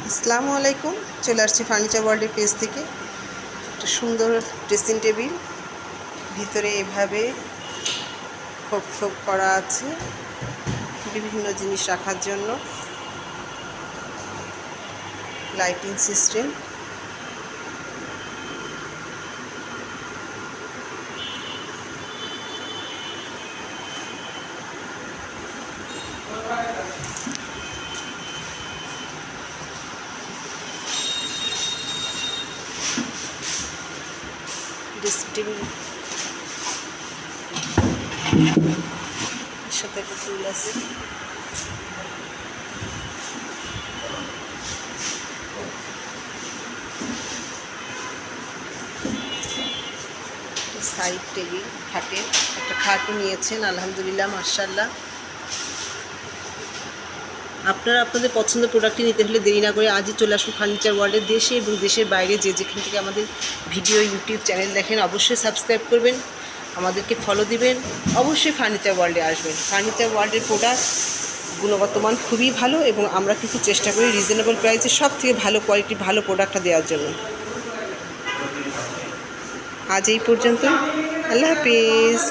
আসসালামু আলাইকুম। চলে আসছি ফার্নিচার ওয়ার্ল্ডের পেজ থেকে। একটা সুন্দর ড্রেসিং টেবিল, ভিতরে এভাবে খোপ খোপ করা আছে বিভিন্ন জিনিস রাখার জন্য। লাইটিং সিস্টেম, ড্রেসিং টেবিল সাথে একটা ফুল আছে। সাইড টেবিল, খাটের একটা খাটও নিয়েছেন, আলহামদুলিল্লাহ, মাশাআল্লাহ। আপনারা আপনাদের পছন্দের প্রোডাক্টটি নিতে হলে দেরি না করে আজই চলে আসুন ফার্নিচার ওয়ার্ল্ডের। দেশে এবং দেশের বাইরে যে যেখান থেকে আমাদের ভিডিও ইউটিউব চ্যানেল দেখেন অবশ্যই সাবস্ক্রাইব করবেন, আমাদেরকে ফলো দিবেন, অবশ্যই ফার্নিচার ওয়ার্ল্ডে আসবেন। ফার্নিচার ওয়ার্ল্ডের প্রোডাক্ট গুণগত মান খুবই ভালো এবং আমরা কিন্তু চেষ্টা করি রিজনেবল প্রাইসে সব থেকে ভালো কোয়ালিটি ভালো প্রোডাক্টটা দেওয়ার জন্য। আজ এই পর্যন্ত, আল্লাহ হাফিজ।